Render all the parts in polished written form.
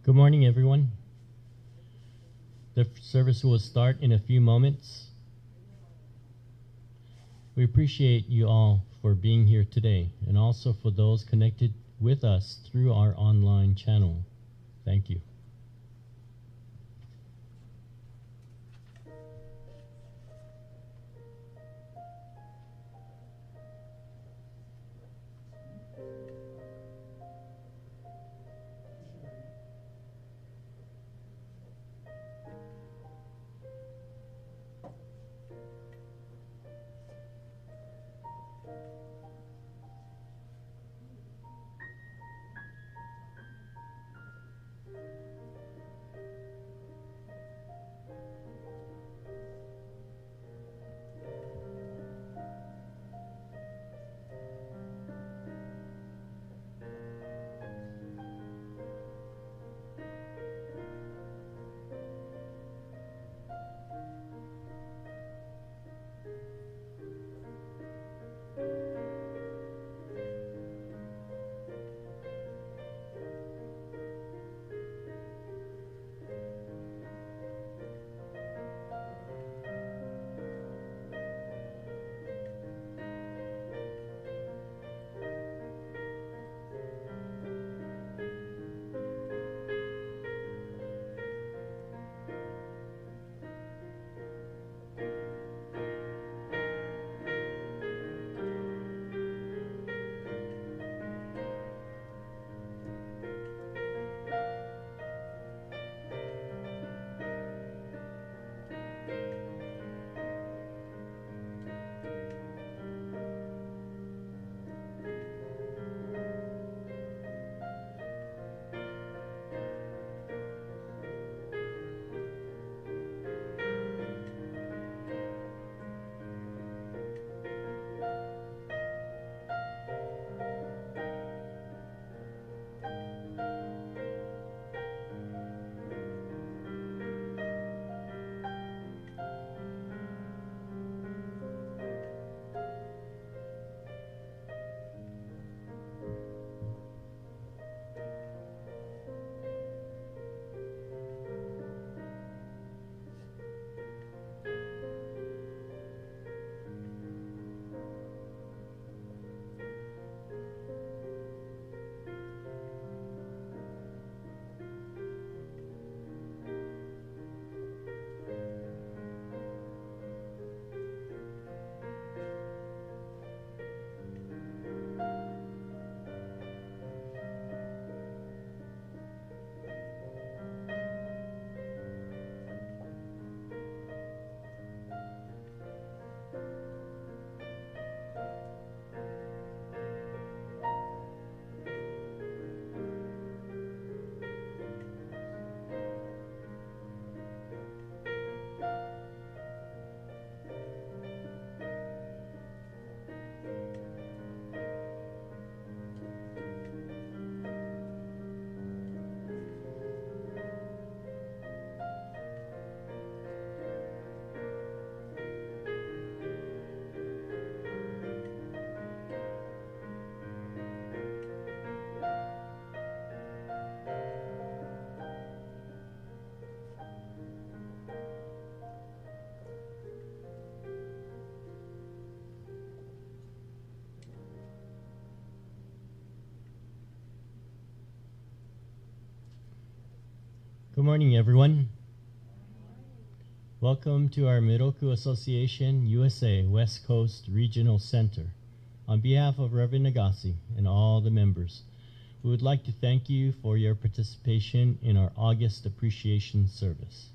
Good morning, everyone. The service will start in a few moments. We appreciate you all for being here today, and also for those connected with us through our online channel. Thank you. Good morning, everyone. Welcome to our Miroku Association USA West Coast Regional Center. On behalf of Reverend Nagase and all the members, we would like to thank you for your participation in our August Appreciation Service.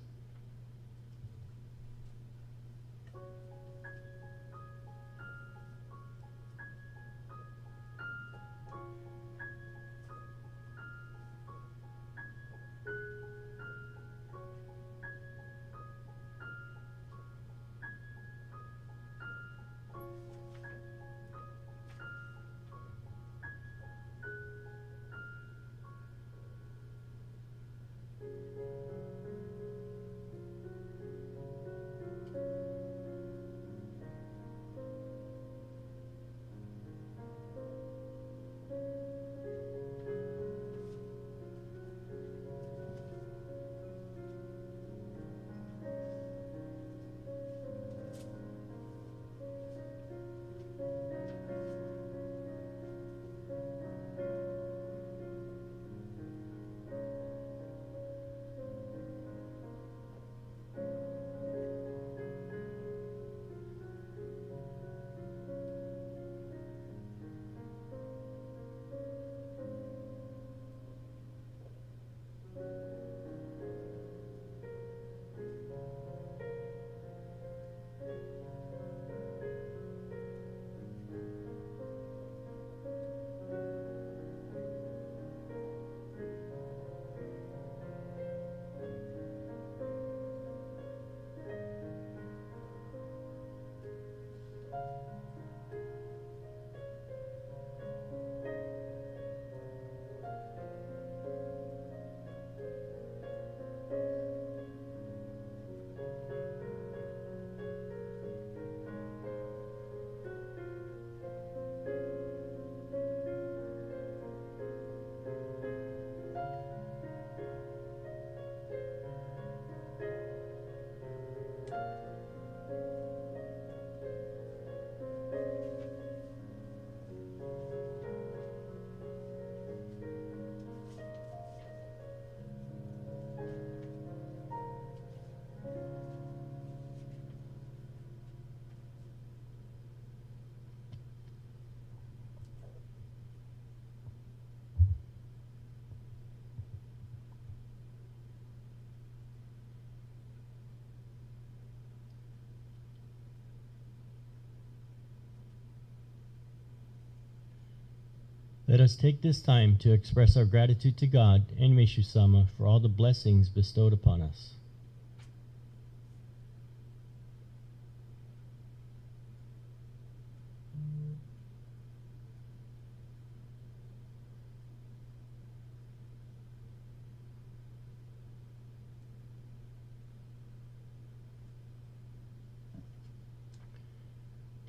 Let us take this time to express our gratitude to God and Meishu-sama for all the blessings bestowed upon us.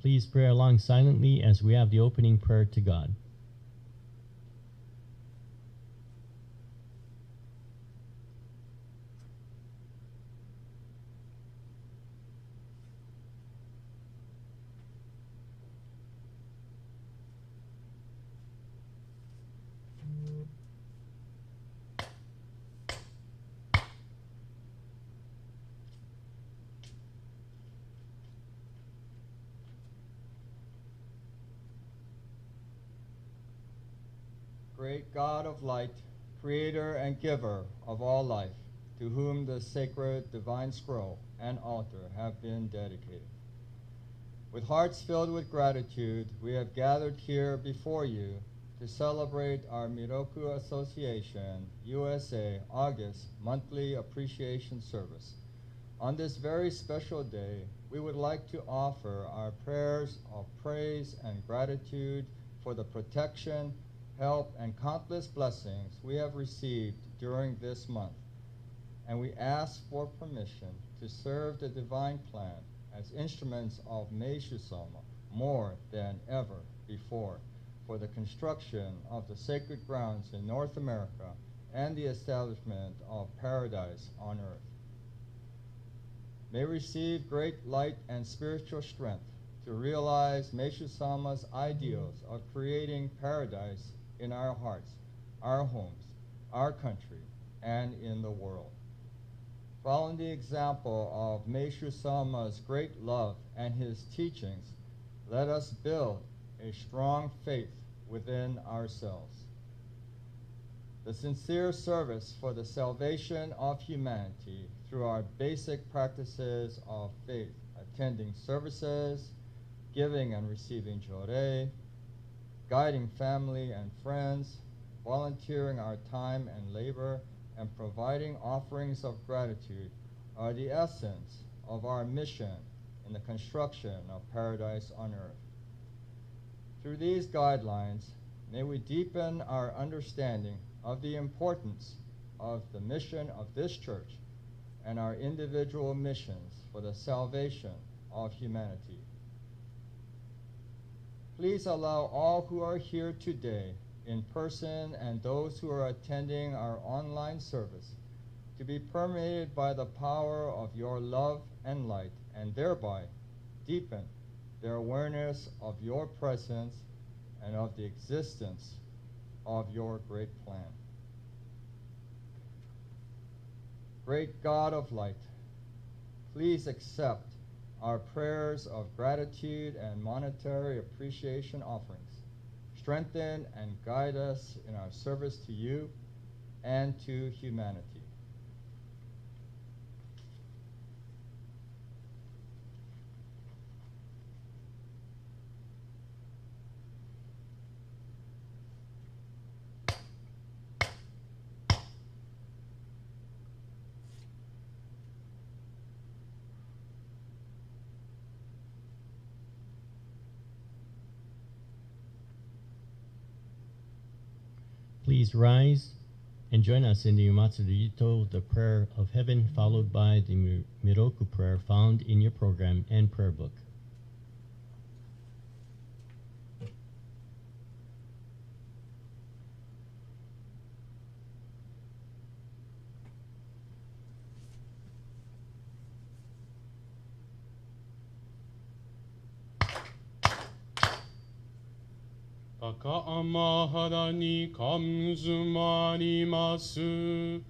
Please pray along silently as we have the opening prayer to God. Great God of light, creator and giver of all life, to whom the sacred divine scroll and altar have been dedicated. With hearts filled with gratitude, we have gathered here before you to celebrate our Miroku Association USA August monthly appreciation service. On this very special day, we would like to offer our prayers of praise and gratitude for the protection, help, and countless blessings we have received during this month. And we ask for permission to serve the divine plan as instruments of Meishu-sama more than ever before for the construction of the sacred grounds in North America and the establishment of paradise on earth. May receive great light and spiritual strength to realize Meishu-sama's ideals of creating paradise in our hearts, our homes, our country, and in the world. Following the example of Meishu-sama's great love and his teachings, let us build a strong faith within ourselves. The sincere service for the salvation of humanity through our basic practices of faith, attending services, giving and receiving jore, guiding family and friends, volunteering our time and labor, and providing offerings of gratitude are the essence of our mission in the construction of paradise on earth. Through these guidelines, may we deepen our understanding of the importance of the mission of this church and our individual missions for the salvation of humanity. Please allow all who are here today in person and those who are attending our online service to be permeated by the power of your love and light, and thereby deepen their awareness of your presence and of the existence of your great plan. Great God of light, please accept our prayers of gratitude and monetary appreciation offerings. Strengthen and guide us in our service to you and to humanity. Please rise and join us in the Umatsuri Rito, the prayer of heaven, followed by the Miroku prayer found in your program and prayer book. Taka amahara ni kamzumarimasu.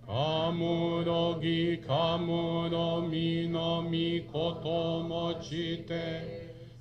Kamurogi kamuromi no mikoto mochite.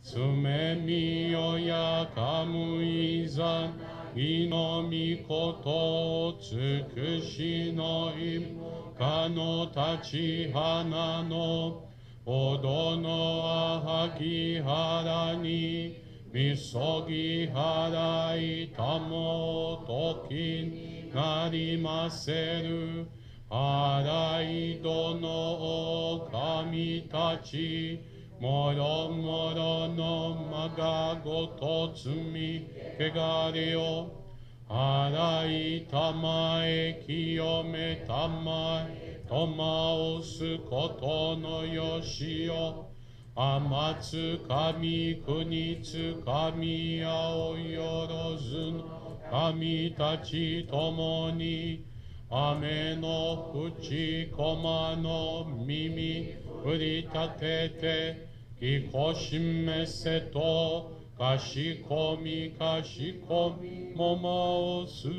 Tsumemi ya kamuiza ino mikoto tsukushi no im kano tachi hana no odo no ahaki hara ni misogi harai tamo toki narimaseru harai dono o kami tachi moro moro no magago totsumi kegare o harai tamae kiyome tamae tomaosu koto no yoshi o amatsu kami kunitsu kami aoyorozu no kami tachi tomo ni ame no fuchi koma no mimi furitatete kikoshimese to kashikomi momaosu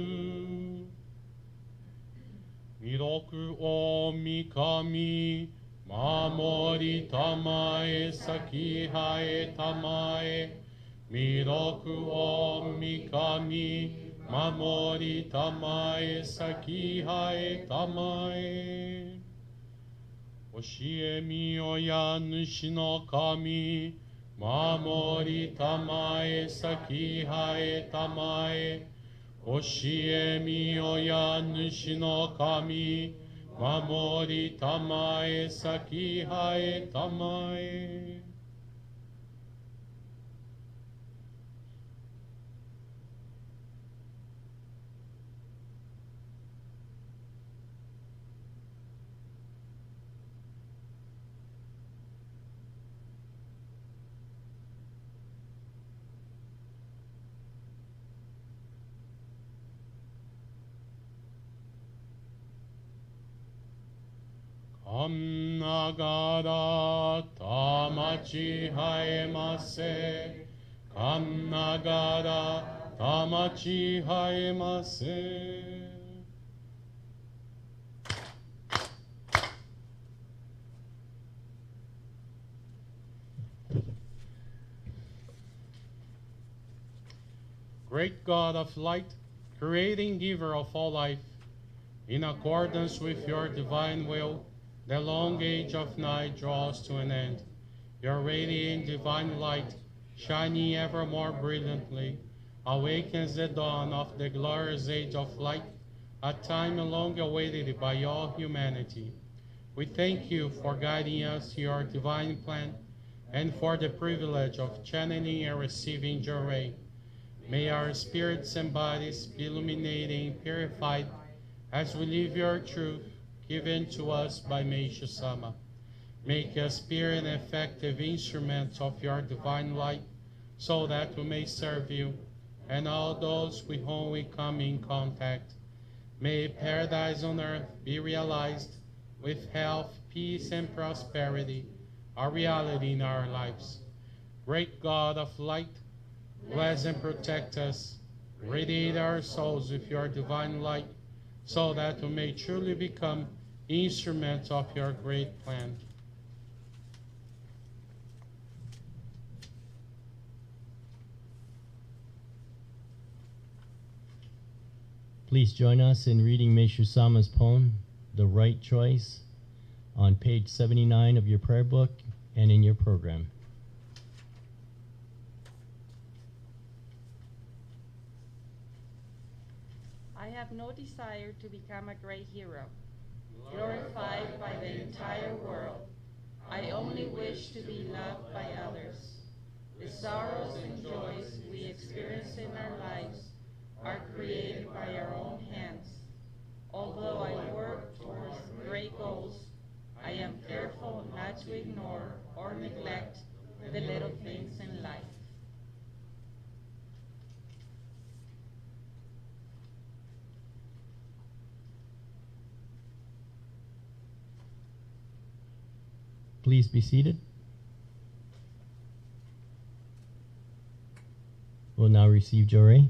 miroku o mikami mamori tamae sakihae tamae miroku o mikami mamori tamae sakihae tamae oshie mio ya nushi no kami mamori tamae sakihae tamae oshie mio ya nushi no kami mamori tamae sakihae tamae Kannagara tamachi haemase. Kannagara tamachi haemase. Great God of light, creating giver of all life, in accordance with your divine will, the long age of night draws to an end. Your radiant divine light, shining ever more brilliantly, awakens the dawn of the glorious age of light, a time long awaited by all humanity. We thank you for guiding us to your divine plan and for the privilege of channeling and receiving your ray. May our spirits and bodies be illuminated and purified as we live your truth given to us by Meishu-sama. Make us pure and effective instruments of your divine light, so that we may serve you and all those with whom we come in contact. May paradise on earth be realized with health, peace, and prosperity, a reality in our lives. Great God of light, bless and protect us, radiate our souls with your divine light, so that we may truly become instruments of your great plan. Please join us in reading Meishu-sama's poem, The Right Choice, on page 79 of your prayer book and in your program. I have no desire to become a great hero, glorified by the entire world. I only wish to be loved by others. The sorrows and joys we experience in our lives are created by our own hands. Although I work towards great goals, I am careful not to ignore or neglect the little things in life. Please be seated. We'll now receive Joré.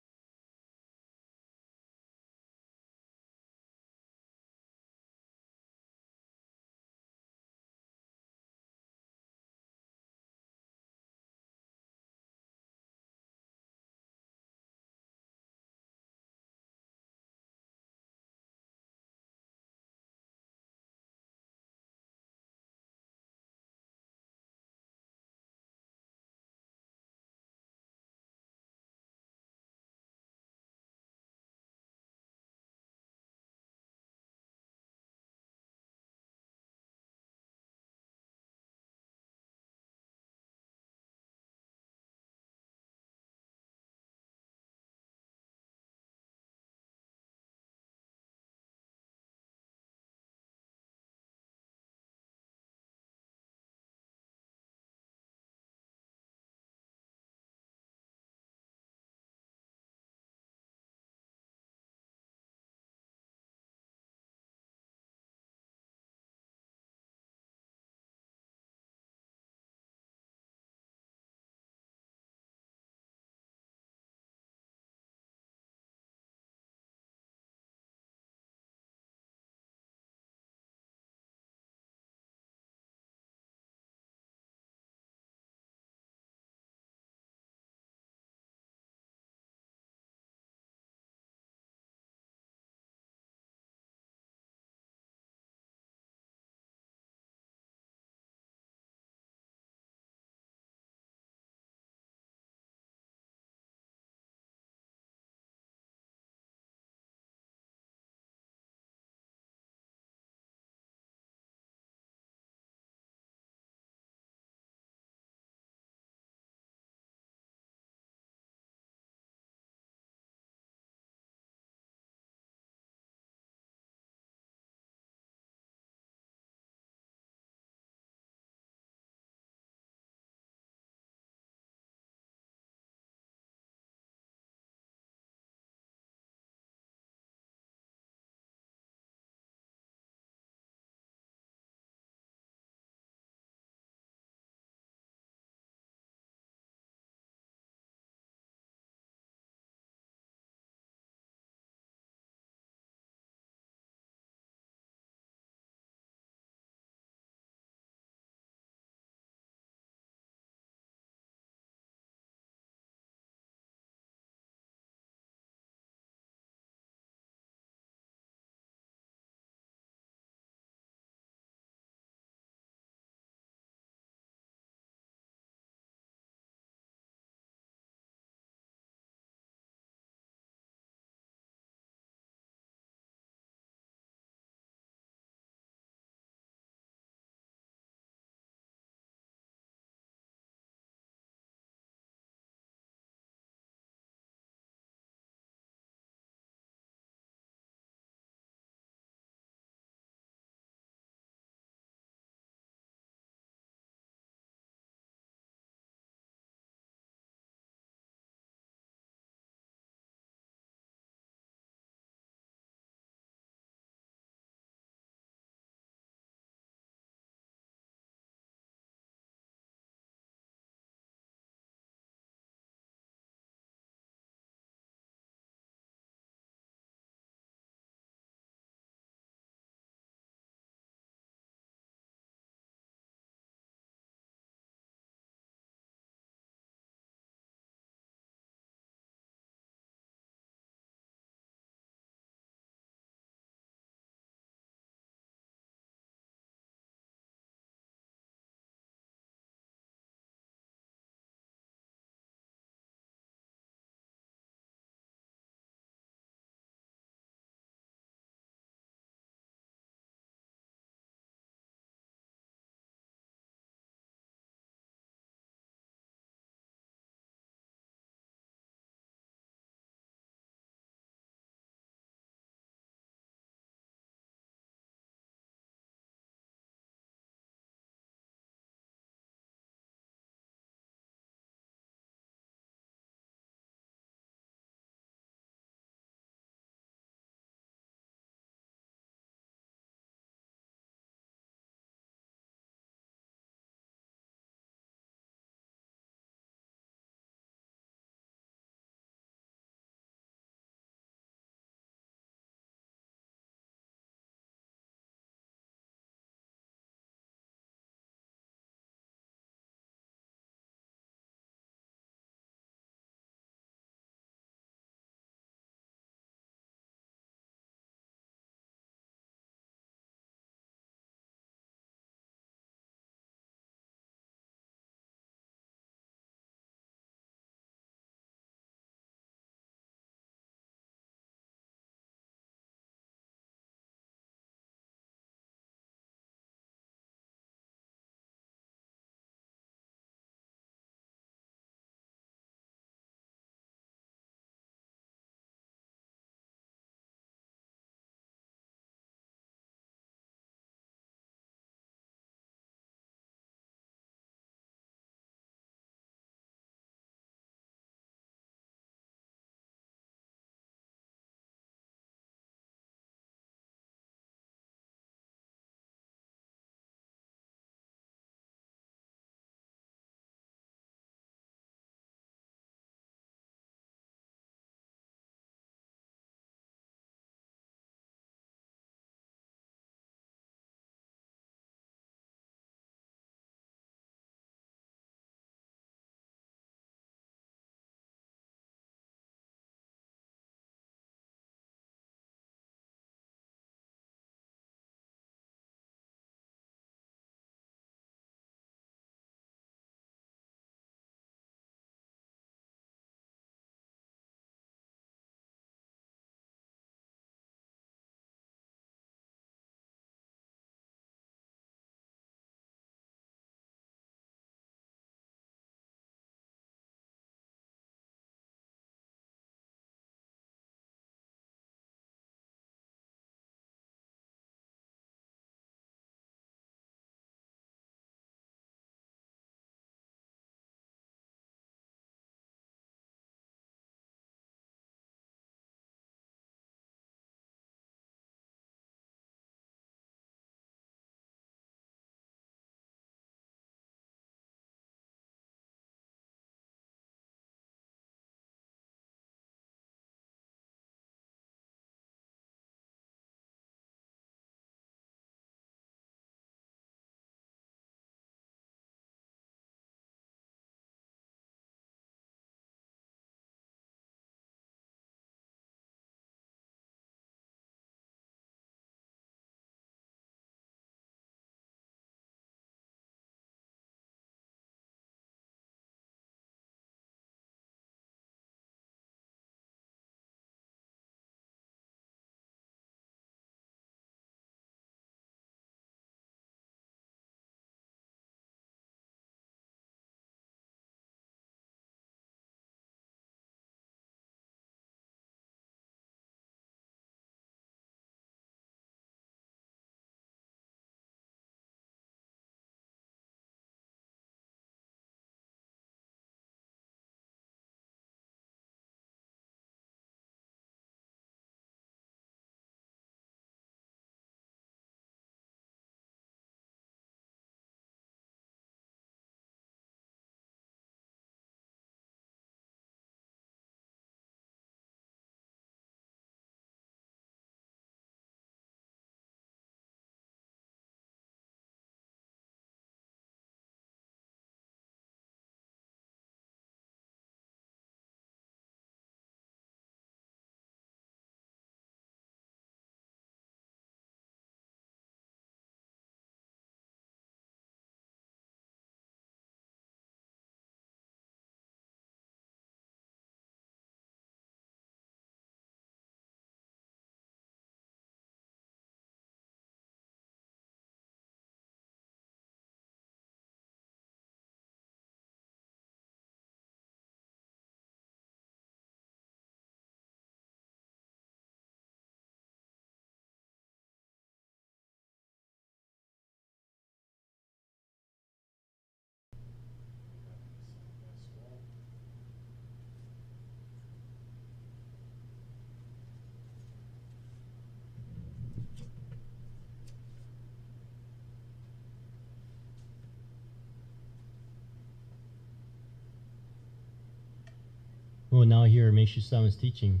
We will now hear Meishu Sama's teaching.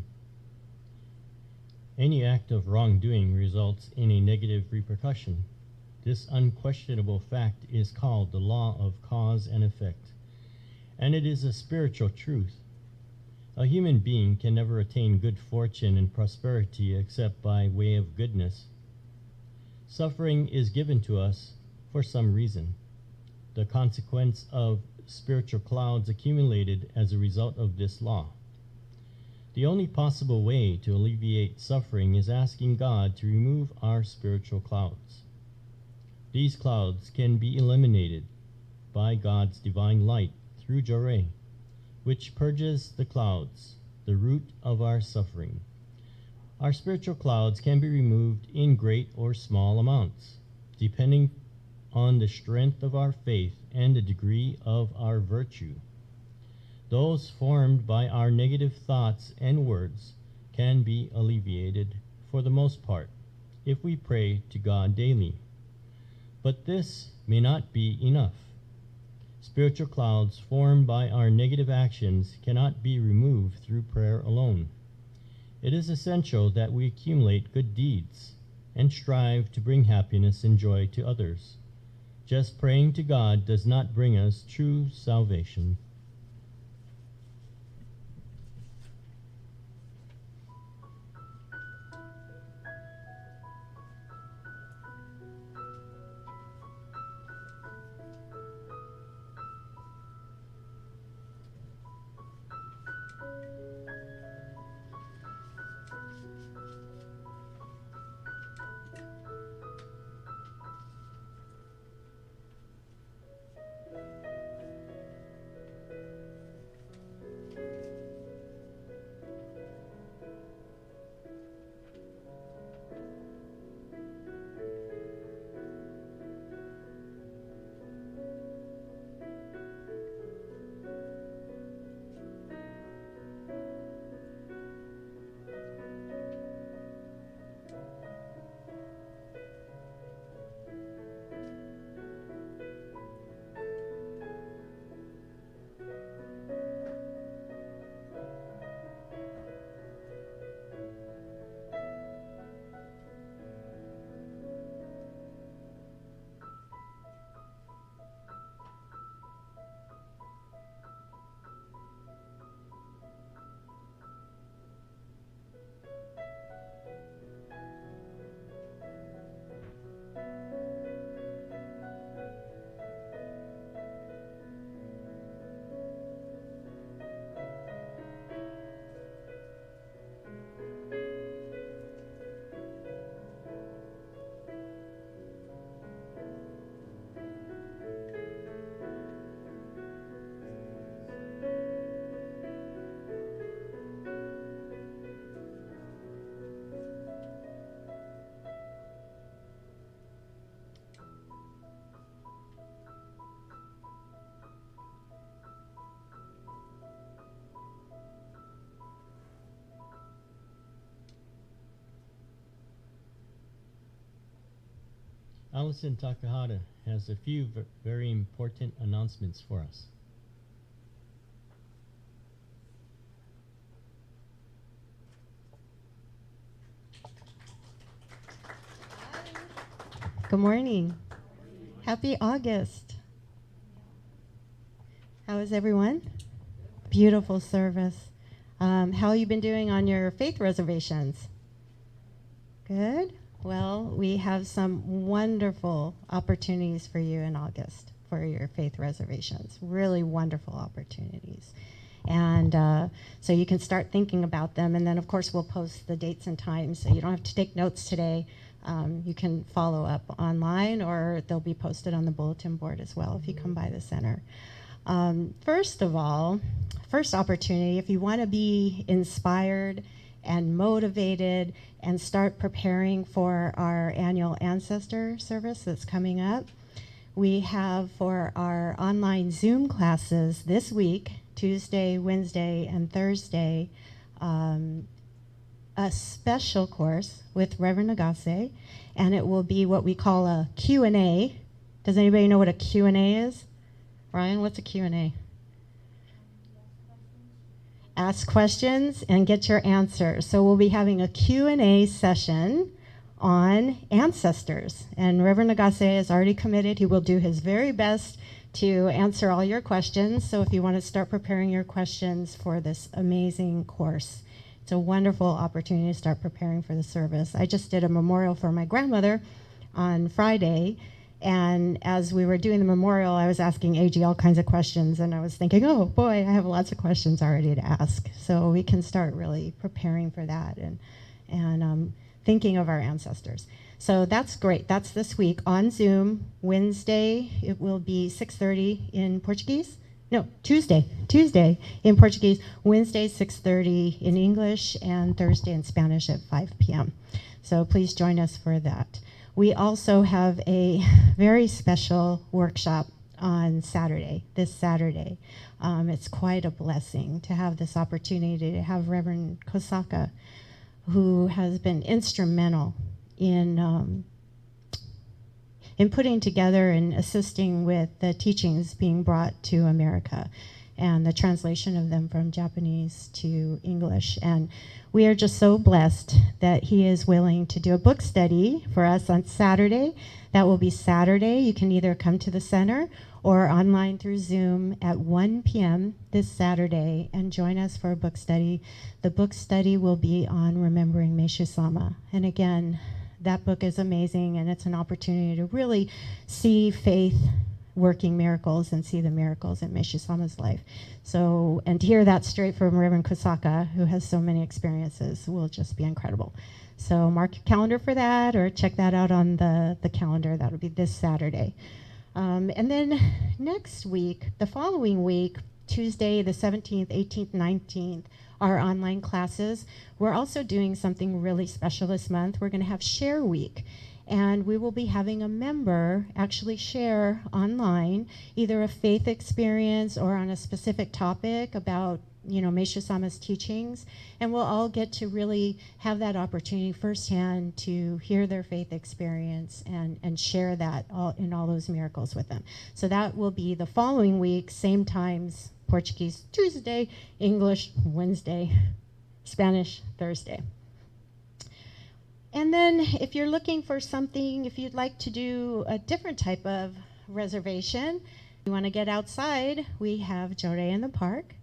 Any act of wrongdoing results in a negative repercussion. This unquestionable fact is called the law of cause and effect, and it is a spiritual truth. A human being can never attain good fortune and prosperity except by way of goodness. Suffering is given to us for some reason, the consequence of spiritual clouds accumulated as a result of this law. The only possible way to alleviate suffering is asking God to remove our spiritual clouds. These clouds can be eliminated by God's divine light through Jorei, which purges the clouds, the root of our suffering. Our spiritual clouds can be removed in great or small amounts, depending on the strength of our faith and the degree of our virtue. Those formed by our negative thoughts and words can be alleviated for the most part if we pray to God daily. But this may not be enough. Spiritual clouds formed by our negative actions cannot be removed through prayer alone. It is essential that we accumulate good deeds and strive to bring happiness and joy to others. Just praying to God does not bring us true salvation. Allison Takahata has a few very important announcements for us. Good morning. Happy August. How is everyone? Beautiful service. How have you been doing on your faith reservations? Good. Well, we have some wonderful opportunities for you in August for your faith reservations. Really wonderful opportunities. And so you can start thinking about them. And then, of course, we'll post the dates and times. So you don't have to take notes today. You can follow up online, or they'll be posted on the bulletin board as well if you come by the center. First of all, first opportunity, if you want to be inspired and motivated and start preparing for our annual ancestor service that's coming up, we have for our online Zoom classes this week, Tuesday, Wednesday, and Thursday, a special course with Reverend Nagase, and it will be what we call a Q&A. Does anybody know what a Q&A is? Ryan, what's a Q&A? ask questions, and get your answers. So we'll be having a Q&A session on ancestors. And Reverend Nagase is already committed. He will do his very best to answer all your questions. So if you want to start preparing your questions for this amazing course, it's a wonderful opportunity to start preparing for the service. I just did a memorial for my grandmother on Friday, and as we were doing the memorial, I was asking AG all kinds of questions, and I was thinking, oh boy, I have lots of questions already to ask. So we can start really preparing for that and thinking of our ancestors. So that's great. That's this week on Zoom. Wednesday, it will be 6:30 in Portuguese. No, Tuesday in Portuguese. Wednesday, 6:30 in English, and Thursday in Spanish at 5 p.m. So please join us for that. We also have a very special workshop on Saturday, this Saturday. It's quite a blessing to have this opportunity to have Reverend Kosaka, who has been instrumental in putting together and assisting with the teachings being brought to America and the translation of them from Japanese to English. And we are just so blessed that he is willing to do a book study for us on Saturday. That will be Saturday. You can either come to the center or online through Zoom at 1 p.m. this Saturday and join us for a book study. The book study will be on remembering Meishu Sama. And again, that book is amazing, and it's an opportunity to really see faith working miracles and see the miracles in Meishu Sama's life. So, and to hear that straight from Reverend Kosaka, who has so many experiences, will just be incredible. So mark your calendar for that, or check that out on the calendar. That'll be this Saturday. And then next week, the following week, Tuesday, the 17th, 18th, 19th, our online classes. We're also doing something really special this month. We're going to have Share Week. And we will be having a member actually share online either a faith experience or on a specific topic about, Meishu Sama's teachings. And we'll all get to really have that opportunity firsthand to hear their faith experience and share that in all those miracles with them. So that will be the following week, same times, Portuguese Tuesday, English Wednesday, Spanish Thursday. And then if you're looking for something, if you'd like to do a different type of reservation, you want to get outside, we have Jorei in the Park.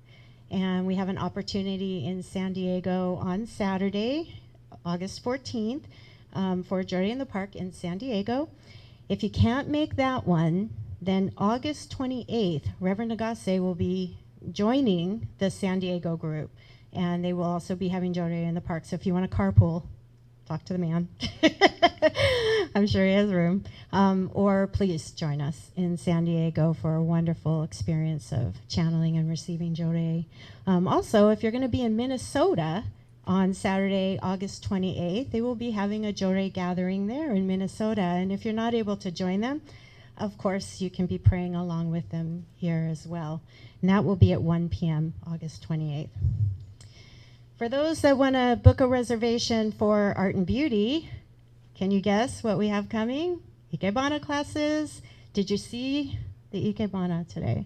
And we have an opportunity in San Diego on Saturday, August 14th, for Jorei in the Park in San Diego. If you can't make that one, then August 28th, Reverend Nagase will be joining the San Diego group. And they will also be having Jorei in the Park. So if you want to carpool, talk to the man. I'm sure he has room. Or please join us in San Diego for a wonderful experience of channeling and receiving Jorei. Also, if you're going to be in Minnesota on Saturday, August 28th, they will be having a Jorei gathering there in Minnesota. And if you're not able to join them, of course, you can be praying along with them here as well. And that will be at 1 p.m., August 28th. For those that want to book a reservation for Art and Beauty, can you guess what we have coming? Ikebana classes. Did you see the Ikebana today?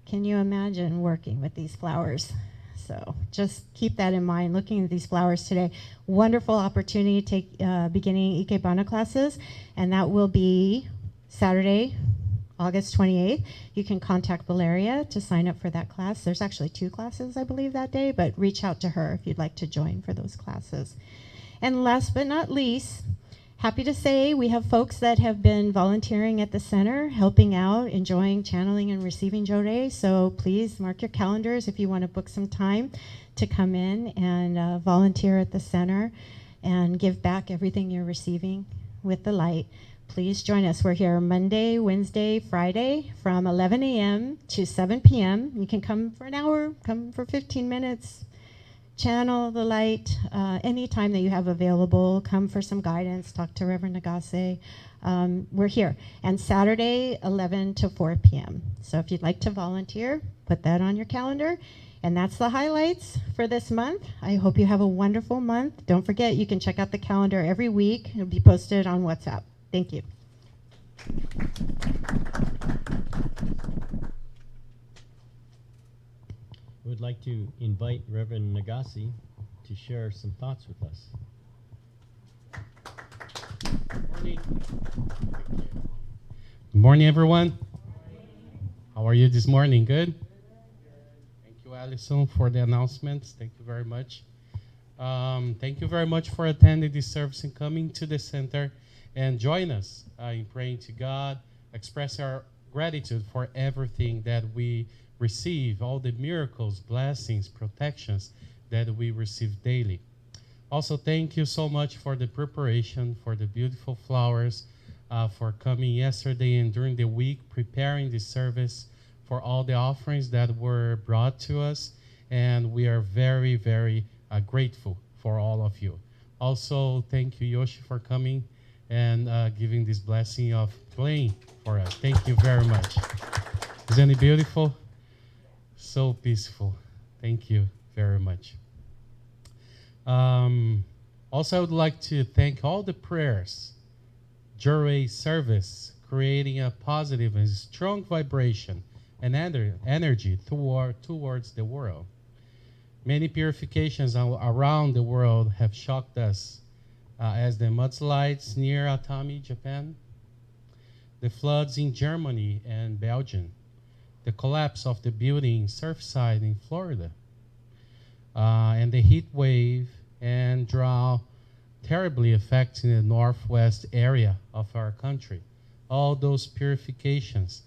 Can you imagine working with these flowers? So just keep that in mind, looking at these flowers today. Wonderful opportunity to take beginning Ikebana classes, and that will be Saturday, August 28th. You can contact Valeria to sign up for that class. There's actually 2 classes, I believe, that day, but reach out to her if you'd like to join for those classes. And last but not least, happy to say we have folks that have been volunteering at the center, helping out, enjoying channeling and receiving Jorei. So please mark your calendars if you want to book some time to come in and volunteer at the center and give back everything you're receiving with the light. Please join us. We're here Monday, Wednesday, Friday from 11 a.m. to 7 p.m. You can come for an hour, come for 15 minutes, channel the light anytime that you have available. Come for some guidance, talk to Reverend Nagase. We're here. And Saturday, 11 to 4 p.m. So if you'd like to volunteer, put that on your calendar. And that's the highlights for this month. I hope you have a wonderful month. Don't forget, you can check out the calendar every week. It'll be posted on WhatsApp. Thank you. We would like to invite Reverend Nagasi to share some thoughts with us. Morning. Good morning, everyone. How are you this morning? Good? Thank you, Allison, for the announcements. Thank you very much. Thank you very much for attending this service and coming to the center and join us in praying to God, express our gratitude for everything that we receive, all the miracles, blessings, protections that we receive daily. Also, thank you so much for the preparation, for the beautiful flowers, for coming yesterday and during the week, preparing the service, for all the offerings that were brought to us. And we are very, very grateful for all of you. Also, thank you, Yoshi, for coming and giving this blessing of playing for us. Thank you very much. Isn't it beautiful? So peaceful. Thank you very much. Also, I would like to thank all the prayers, Juray service, creating a positive and strong vibration and energy towards the world. Many purifications around the world have shocked us, as the mudslides near Atami, Japan, the floods in Germany and Belgium, the collapse of the building Surfside in Florida, and the heat wave and drought terribly affecting the northwest area of our country. All those purifications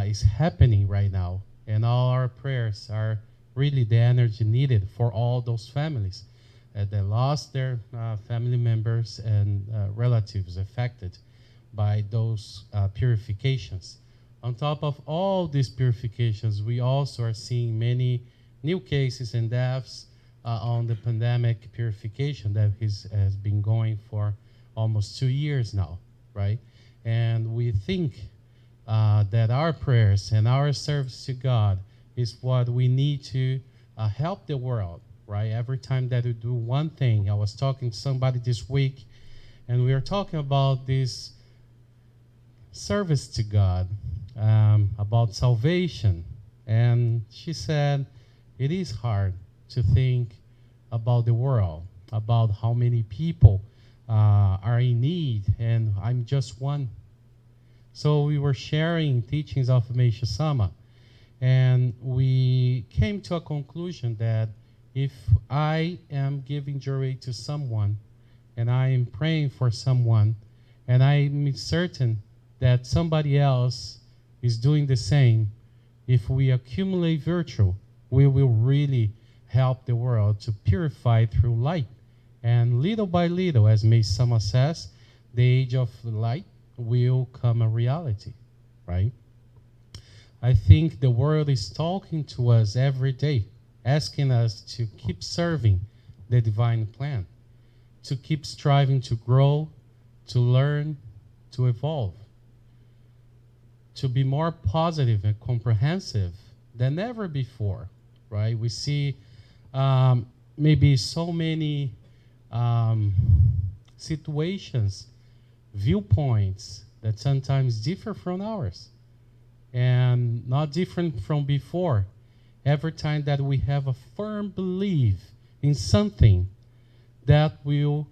is happening right now, and all our prayers are really the energy needed for all those families that lost their family members and relatives affected by those purifications. On top of all these purifications, we also are seeing many new cases and deaths on the pandemic purification that has been going for almost 2 years now, right? And we think that our prayers and our service to God is what we need to help the world, right? Every time that we do one thing, I was talking to somebody this week, and we were talking about this service to God, about salvation. And she said, it is hard to think about the world, about how many people are in need, and I'm just one. So we were sharing teachings of Meisha Sama, and we came to a conclusion that if I am giving Juray to someone, and I am praying for someone, and I'm certain that somebody else is doing the same, if we accumulate virtue, we will really help the world to purify through light. And little by little, as Meisha Sama says, the age of light will come a reality, right? I think the world is talking to us every day, asking us to keep serving the divine plan, to keep striving to grow, to learn, to evolve, to be more positive and comprehensive than ever before, right? We see maybe so many situations, viewpoints that sometimes differ from ours and not different from before. Every time that we have a firm belief in something, that will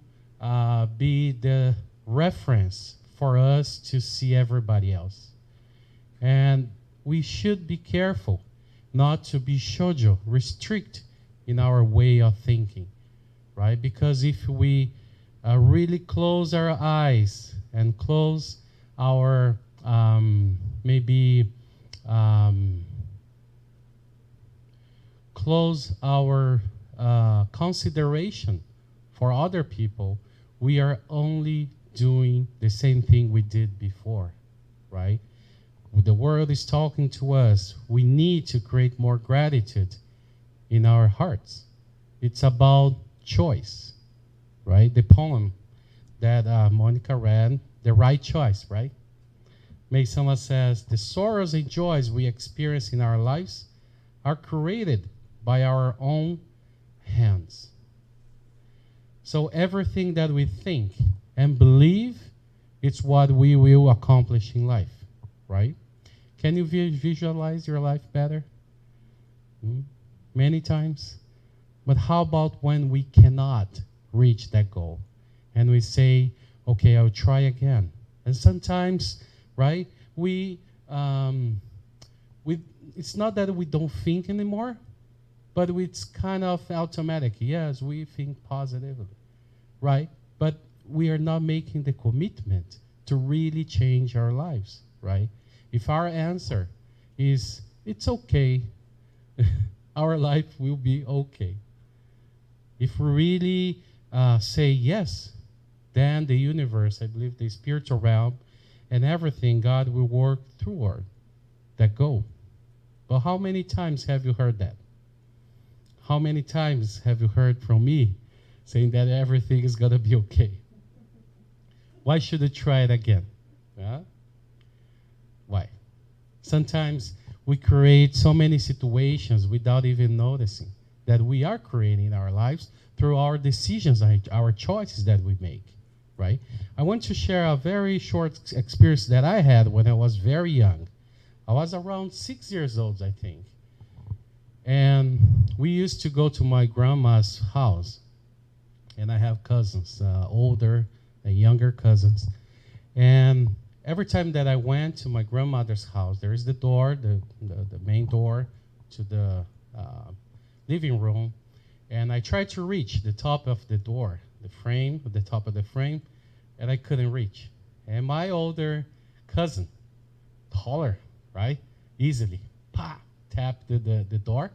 be the reference for us to see everybody else. And we should be careful not to be shoujo, restrict in our way of thinking, right? Because if we really close our eyes and close our close our consideration for other people, we are only doing the same thing we did before, right? The world is talking to us. We need to create more gratitude in our hearts. It's about choice, right? The poem that Monica read, The Right Choice, right? Meisha Sama says, the sorrows and joys we experience in our lives are created by our own hands. So everything that we think and believe, it's what we will accomplish in life, right? Can you visualize your life better? many times. But how about when we cannot reach that goal? And we say, okay, I'll try again. And sometimes, right, it's not that we don't think anymore, but it's kind of automatic. Yes, we think positively, right? But we are not making the commitment to really change our lives, right? If our answer is, it's okay, our life will be okay. If we really say yes, then the universe, I believe the spiritual realm and everything, God will work toward that goal. But how many times have you heard that? How many times have you heard from me saying that everything is going to be okay? Why should you try it again? Yeah? Why? Sometimes we create so many situations without even noticing that we are creating in our lives through our decisions, our choices that we make, right? I want to share a very short experience that I had when I was very young. I was around 6 years old, I think. And we used to go to my grandma's house. And I have cousins, older and younger cousins. And every time that I went to my grandmother's house, there is the door, the main door to the living room. And I tried to reach the top of the door, the top of the frame, and I couldn't reach. And my older cousin, taller, right, easily, tapped the door,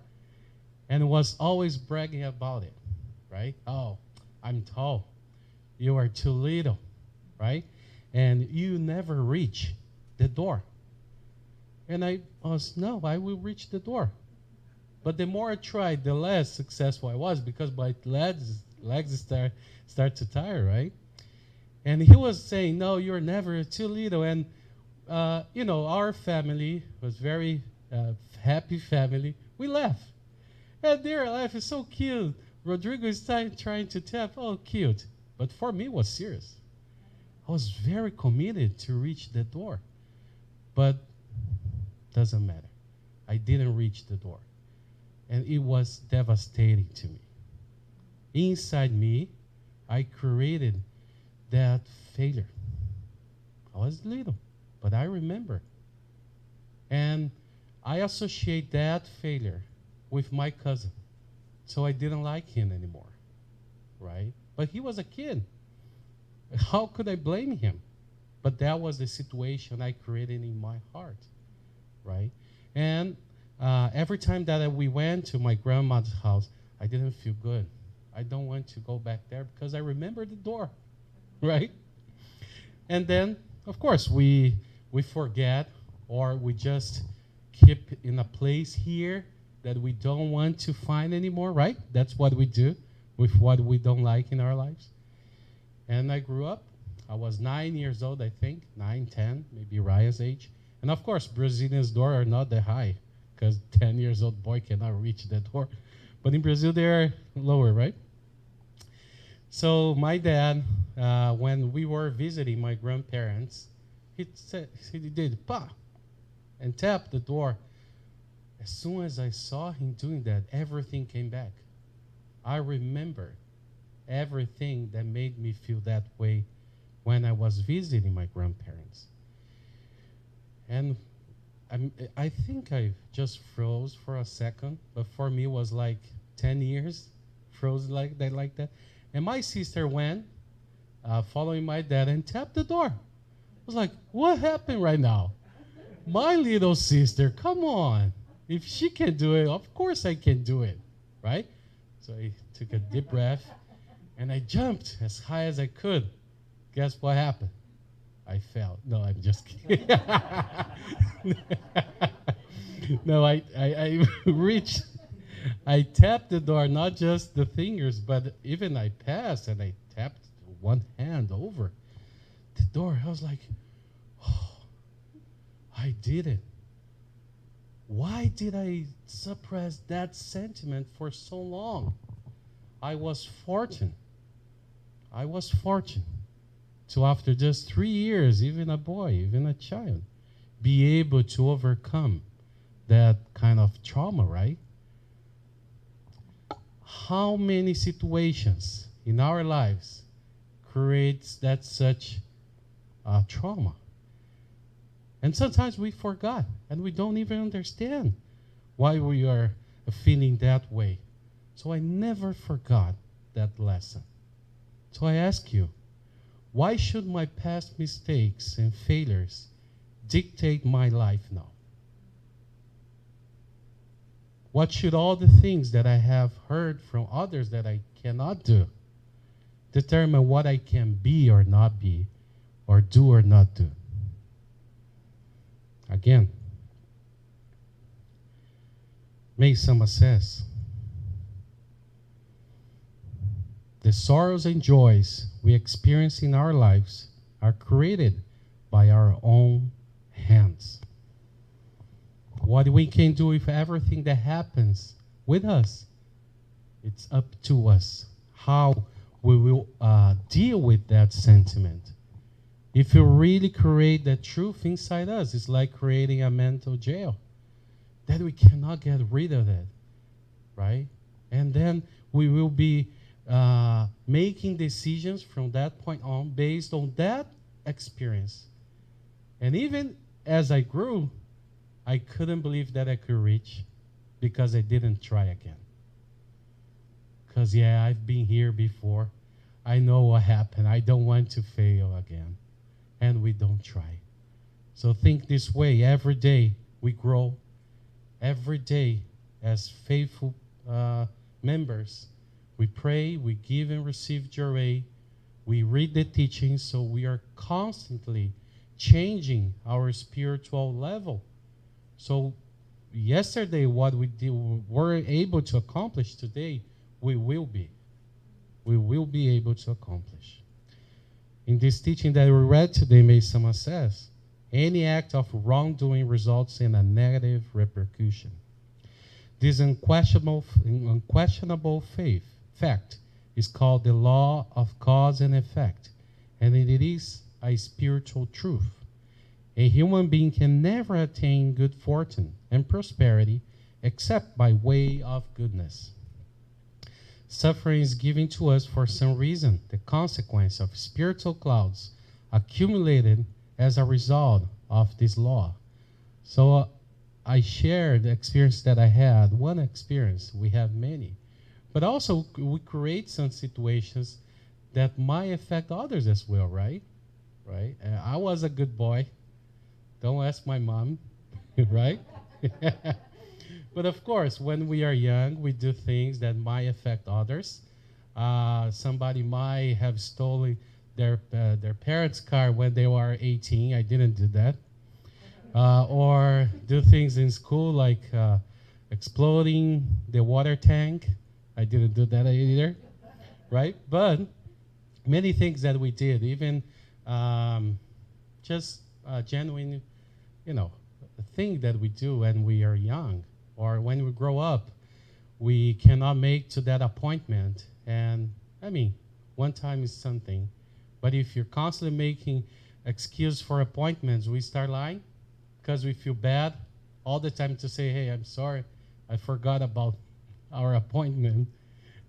and was always bragging about it, right? Oh, I'm tall. You are too little, right? And you never reach the door. And I was, no, I will reach the door. But the more I tried, the less successful I was, because my legs start to tire, right? And he was saying, no, you're never too little. And, our family was very happy family. We laugh. And their life is so cute. Rodrigo is trying to tap, oh, cute. But for me, it was serious. I was very committed to reach the door. But doesn't matter. I didn't reach the door. And it was devastating to me. Inside me, I created that failure. I was little, but I remember. And I associate that failure with my cousin. So I didn't like him anymore, right? But he was a kid. How could I blame him? But that was the situation I created in my heart, right? And every time that we went to my grandmother's house, I didn't feel good. I don't want to go back there because I remember the door, right? And then, of course, we forget, or we just keep in a place here that we don't want to find anymore, right? That's what we do with what we don't like in our lives. And I grew up. I was 9 years old, I think, 9, 10, maybe Raya's age. And of course, Brazilians' doors are not that high, because 10 years old boy cannot reach that door. But in Brazil, they're lower, right? So my dad, when we were visiting my grandparents, he did, and tapped the door. As soon as I saw him doing that, everything came back. I remember everything that made me feel that way when I was visiting my grandparents. And I think I just froze for a second, but for me it was like 10 years, froze like that. And my sister went, following my dad, and tapped the door. I was like, what happened right now? My little sister, come on. If she can do it, of course I can do it, right? So I took a deep breath, and I jumped as high as I could. Guess what happened? I fell. No, I'm just kidding. No, I reached, I tapped the door, not just the fingers, but even I passed, and I tapped one hand over the door. I was like, oh, I did it. Why did I suppress that sentiment for so long? I was fortunate to, after just 3 years, even a boy, even a child, be able to overcome that kind of trauma, right? how many situations in our lives creates that such trauma. And sometimes we forgot, and we don't even understand why we are feeling that way. So I never forgot that lesson. So I ask you, why should my past mistakes and failures dictate my life now? What should all the things that I have heard from others that I cannot do determine what I can be or not be, or do or not do? Again, make some assess. The sorrows and joys we experience in our lives are created by our own hands. What we can do with everything that happens with us, it's up to us how we will deal with that sentiment. If you really create that truth inside us, it's like creating a mental jail that we cannot get rid of it, right? And then we will be making decisions from that point on based on that experience. And even as I grew, I couldn't believe that I could reach because I didn't try again. Because, yeah, I've been here before. I know what happened. I don't want to fail again. And we don't try. So think this way. Every day we grow. Every day as faithful members, we pray, we give and receive Joreh, we read the teachings, so we are constantly changing our spiritual level. So yesterday, what we were able to accomplish today, we will be able to accomplish. In this teaching that we read today, Meisama says, any act of wrongdoing results in a negative repercussion. This unquestionable fact is called the law of cause and effect, and it is a spiritual truth. A human being can never attain good fortune and prosperity except by way of goodness. Suffering is given to us for some reason, the consequence of spiritual clouds accumulated as a result of this law. So I shared the experience that I had. One experience, we have many. But also we create some situations that might affect others as well, right? Right? I was a good boy. Don't ask my mom, right? But of course, when we are young, we do things that might affect others. Somebody might have stolen their parents' car when they were 18. I didn't do that. Or do things in school like exploding the water tank. I didn't do that either, right? But many things that we did, even just genuine, thing that we do when we are young or when we grow up, we cannot make to that appointment. And I mean, one time is something, but if you're constantly making excuse for appointments, we start lying because we feel bad all the time to say, hey, I'm sorry, I forgot about our appointment.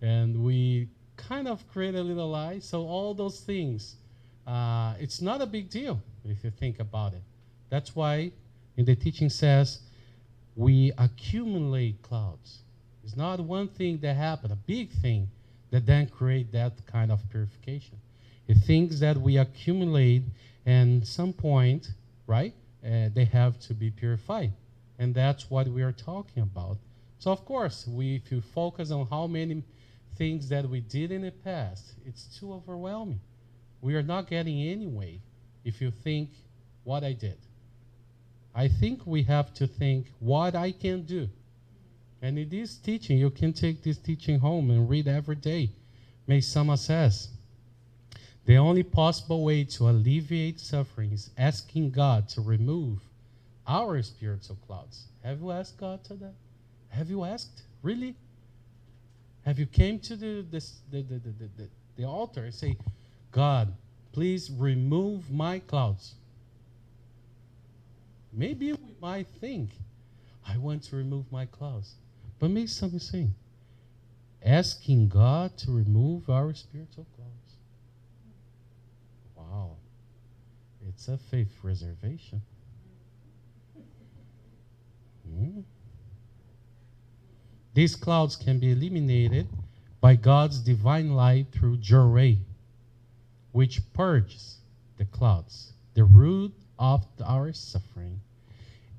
And we kind of create a little lie. So all those things, it's not a big deal if you think about it. That's why in the teaching says we accumulate clouds. It's not one thing that happened, a big thing, that then create that kind of purification. It's things that we accumulate, and some point, right, they have to be purified. And that's what we are talking about. So of course, if you focus on how many things that we did in the past, it's too overwhelming. We are not getting anywhere if you think what I did. I think we have to think what I can do. And in this teaching, you can take this teaching home and read every day. Meisama says, the only possible way to alleviate suffering is asking God to remove our spiritual clouds. Have you asked God to that? Have you asked? Really? Have you came to the altar and say, God, please remove my clouds? Maybe we might think, I want to remove my clouds. But maybe something saying, asking God to remove our spiritual clouds. Wow. It's a faith reservation. These clouds can be eliminated by God's divine light through Joreh, which purges the clouds, the root of our suffering.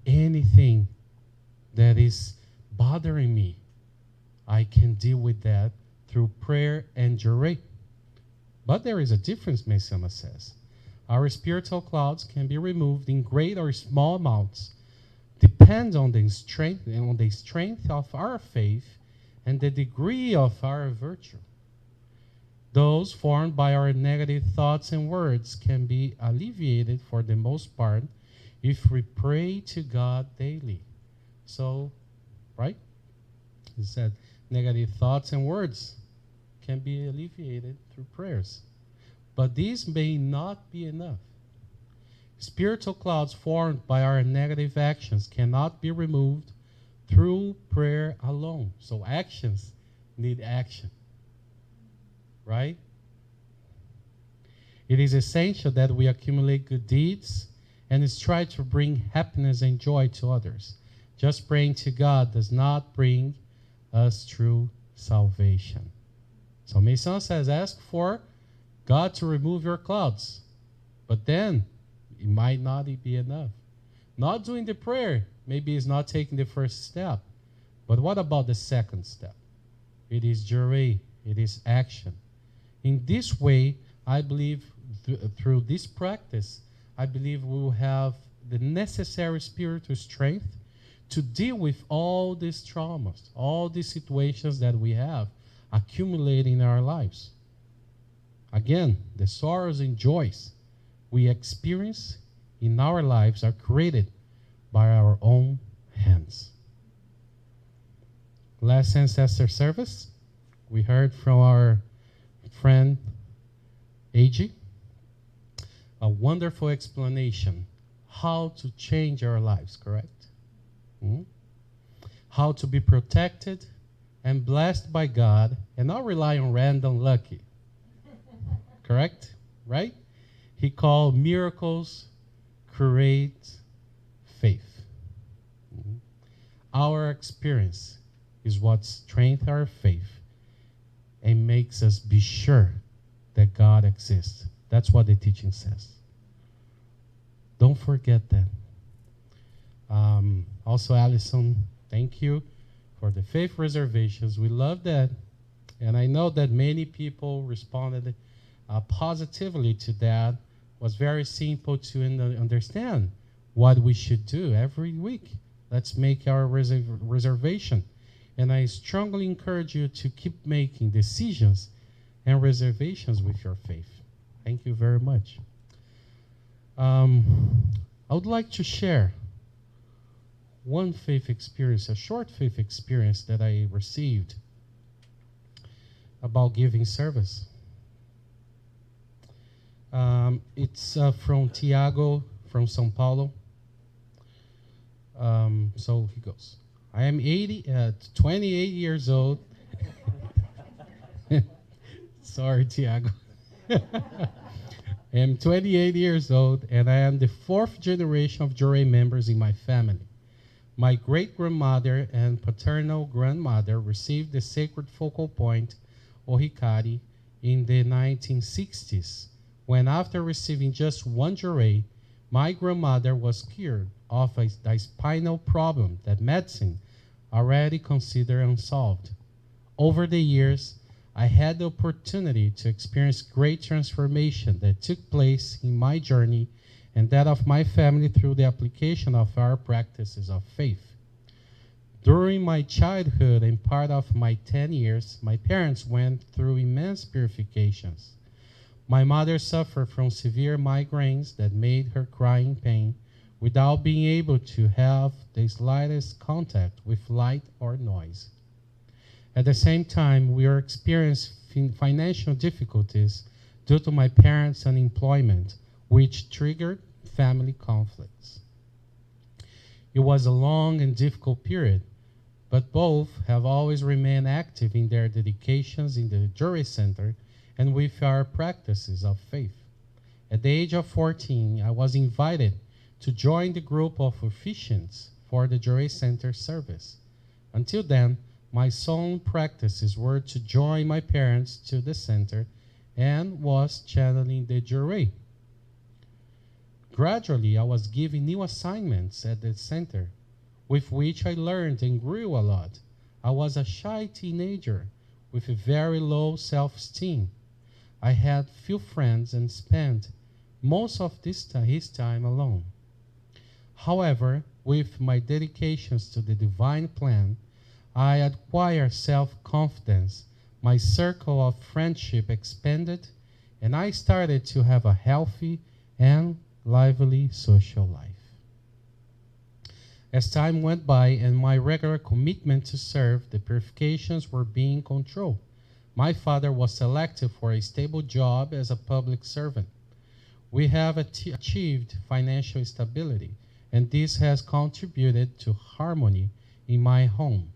Anything that is bothering me, I can deal with that through prayer and Joreh. But there is a difference, Messiah says. Our spiritual clouds can be removed in great or small amounts, depend on the strength of our faith and the degree of our virtue. Those formed by our negative thoughts and words can be alleviated for the most part if we pray to God daily. So, right? It said negative thoughts and words can be alleviated through prayers. But these may not be enough. Spiritual clouds formed by our negative actions cannot be removed through prayer alone. So actions need action. Right? It is essential that we accumulate good deeds and strive to bring happiness and joy to others. Just praying to God does not bring us true salvation. So Mason says, ask for God to remove your clouds. But then, it might not be enough. Not doing the prayer, maybe is not taking the first step. But what about the second step? It is Joreh, it is action. In this way, I believe through this practice, I believe we will have the necessary spiritual strength to deal with all these traumas, all these situations that we have accumulating in our lives. Again, the sorrows and joys we experience in our lives are created by our own hands. Last ancestor service, we heard from our friend AG a wonderful explanation how to change our lives, correct? How to be protected and blessed by God and not rely on random lucky. Correct? Right? He called miracles create faith. Our experience is what strengthens our faith and makes us be sure that God exists. That's what the teaching says. Don't forget that. Also, Allison, thank you for the faith reservations. We love that. And I know that many people responded positively to that. It was very simple to understand what we should do every week. Let's make our reservation. And I strongly encourage you to keep making decisions and reservations with your faith. Thank you very much. I would like to share one faith experience, a short faith experience that I received about giving service. It's from Tiago from São Paulo. So he goes, I am 28 years old. Sorry, Tiago. I am 28 years old, and I am the fourth generation of Joreh members in my family. My great-grandmother and paternal grandmother received the sacred focal point, Ohikari, in the 1960s, when after receiving just one Joreh, my grandmother was cured of a spinal problem that medicine already considered unsolved. Over the years, I had the opportunity to experience great transformation that took place in my journey and that of my family through the application of our practices of faith. During my childhood and part of my 10 years, my parents went through immense purifications. My mother suffered from severe migraines that made her cry in pain without being able to have the slightest contact with light or noise. At the same time, we are experiencing financial difficulties due to my parents' unemployment, which triggered family conflicts. It was a long and difficult period, but both have always remained active in their dedications in the Juray Center and with our practices of faith. At the age of 14, I was invited to join the group of officiants for the Juray Center service. Until then, my sole practices were to join my parents to the center and was channeling the Juray. Gradually, I was given new assignments at the center, with which I learned and grew a lot. I was a shy teenager with a very low self-esteem. I had few friends and spent most of his time alone. However, with my dedications to the divine plan, I acquired self-confidence, my circle of friendship expanded, and I started to have a healthy and lively social life. As time went by and my regular commitment to serve, the purifications were being controlled. My father was selected for a stable job as a public servant. We have achieved financial stability, and this has contributed to harmony in my home.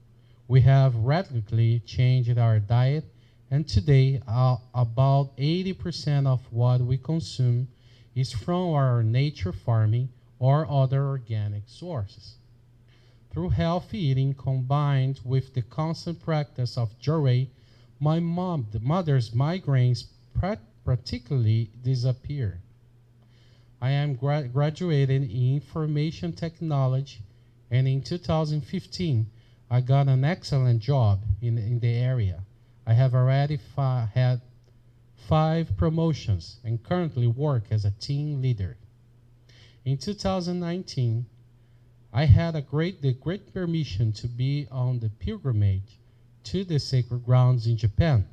We have radically changed our diet, and today about 80% of what we consume is from our nature farming or other organic sources. Through healthy eating combined with the constant practice of Juray, my mother's migraines practically disappeared. I am graduated in information technology, and in 2015, I got an excellent job in the area. I have already had 5 promotions and currently work as a team leader. In 2019, I had the great permission to be on the pilgrimage to the sacred grounds in Japan.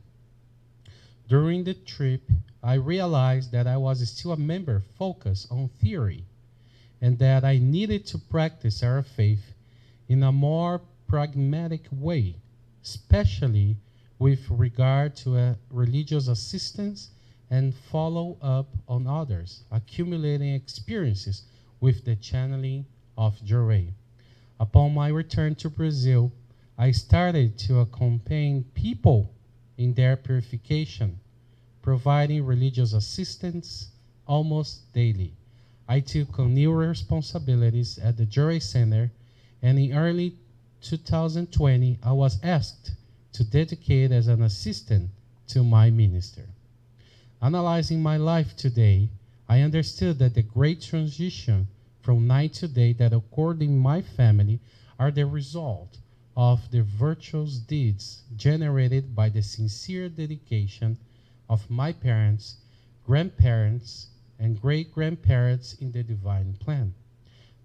During the trip, I realized that I was still a member focused on theory and that I needed to practice our faith in a more pragmatic way, especially with regard to religious assistance and follow up on others, accumulating experiences with the channeling of Juray. Upon my return to Brazil, I started to accompany people in their purification, providing religious assistance almost daily. I took on new responsibilities at the Juray Center, and in early 2020, I was asked to dedicate as an assistant to my minister. Analyzing my life today, I understood that the great transition from night to day that occurred in my family are the result of the virtuous deeds generated by the sincere dedication of my parents, grandparents, and great-grandparents in the divine plan.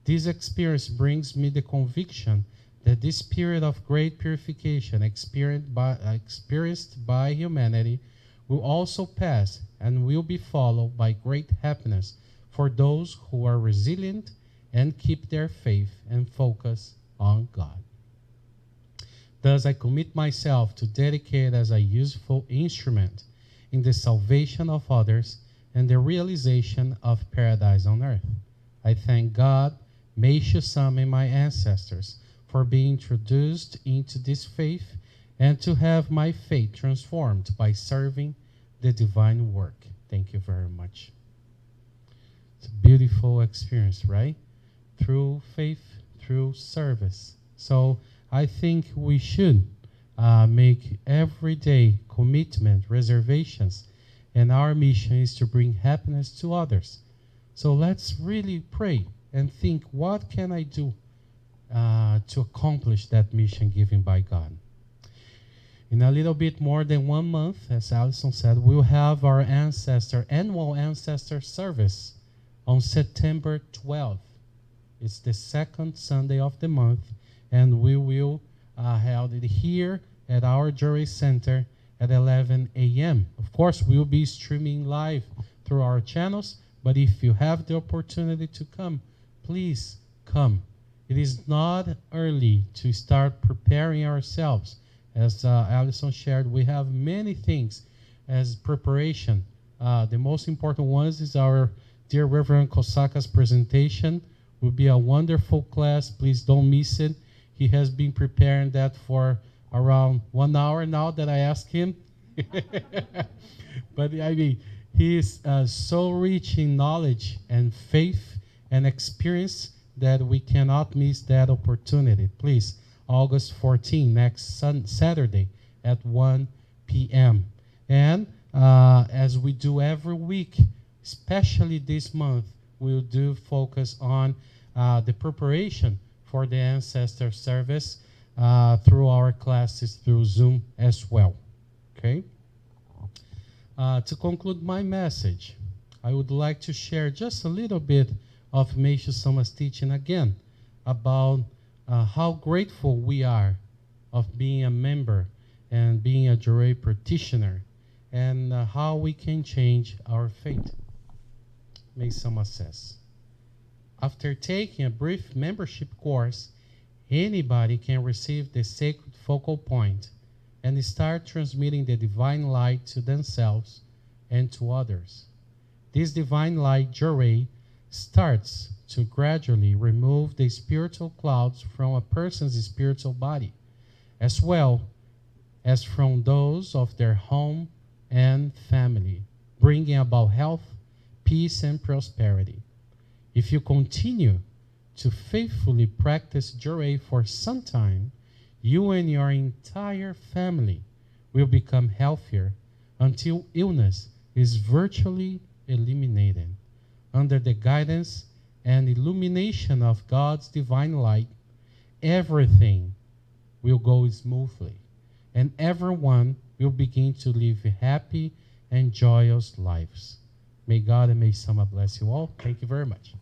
This experience brings me the conviction that this period of great purification experienced by humanity will also pass and will be followed by great happiness for those who are resilient and keep their faith and focus on God. Thus, I commit myself to dedicate as a useful instrument in the salvation of others and the realization of paradise on earth. I thank God, Meishu Sama, and my ancestors for being introduced into this faith and to have my faith transformed by serving the divine work. Thank you very much. It's a beautiful experience, right? Through faith, through service. So I think we should make everyday commitment, reservations, and our mission is to bring happiness to others. So let's really pray and think, what can I do to accomplish that mission given by God? In a little bit more than 1 month, as Allison said, we'll have our annual ancestor service on September 12th. It's the second Sunday of the month, and we will hold it here at our Juray Center at 11 a.m. Of course, we'll be streaming live through our channels, but if you have the opportunity to come, please come. It is not early to start preparing ourselves. As Allison shared, we have many things as preparation. The most important ones is our dear Reverend Kosaka's presentation. Will be a wonderful class. Please don't miss it. He has been preparing that for around 1 hour now that I asked him. But I mean, he is so rich in knowledge and faith and experience that we cannot miss that opportunity. Please, August 14, next Saturday at 1 p.m. And as we do every week, especially this month, we'll do focus on the preparation for the ancestor service through our classes through Zoom as well. Okay? To conclude my message, I would like to share just a little bit of Meishu Sama's teaching again about how grateful we are of being a member and being a Jorei practitioner, and how we can change our fate. Meishu Sama says, after taking a brief membership course, anybody can receive the sacred focal point and start transmitting the divine light to themselves and to others. This divine light Jorei starts to gradually remove the spiritual clouds from a person's spiritual body, as well as from those of their home and family, bringing about health, peace, and prosperity. If you continue to faithfully practice Jorei for some time, you and your entire family will become healthier until illness is virtually eliminated. Under the guidance and illumination of God's divine light, everything will go smoothly, and everyone will begin to live happy and joyous lives. May God and Meishu Sama bless you all. Thank you very much.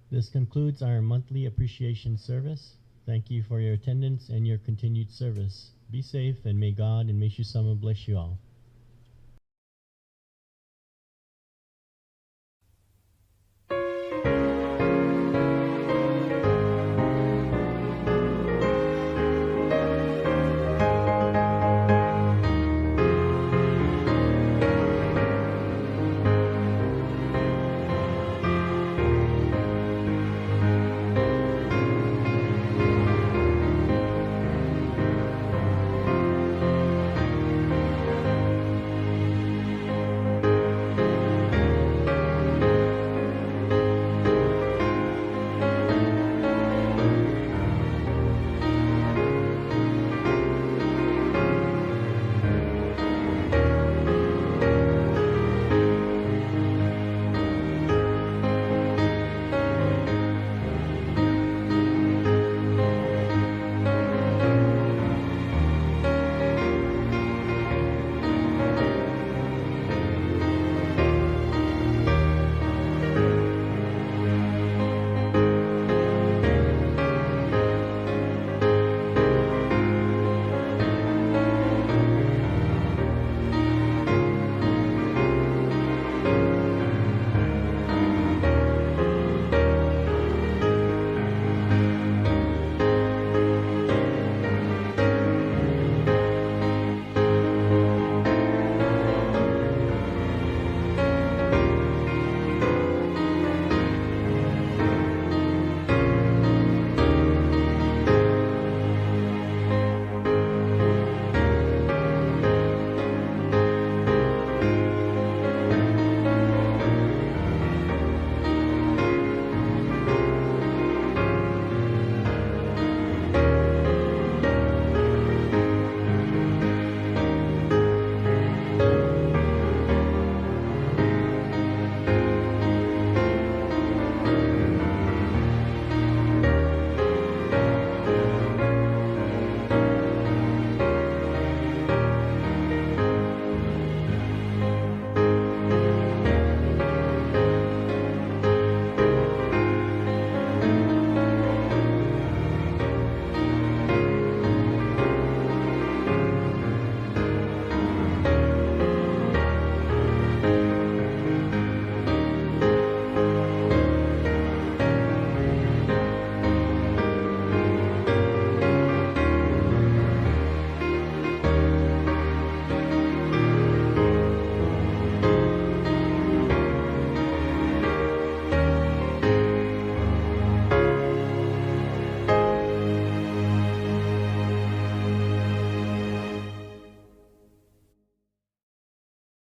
This concludes our monthly appreciation service. Thank you for your attendance and your continued service. Be safe, and may God and Meishu Sama bless you all.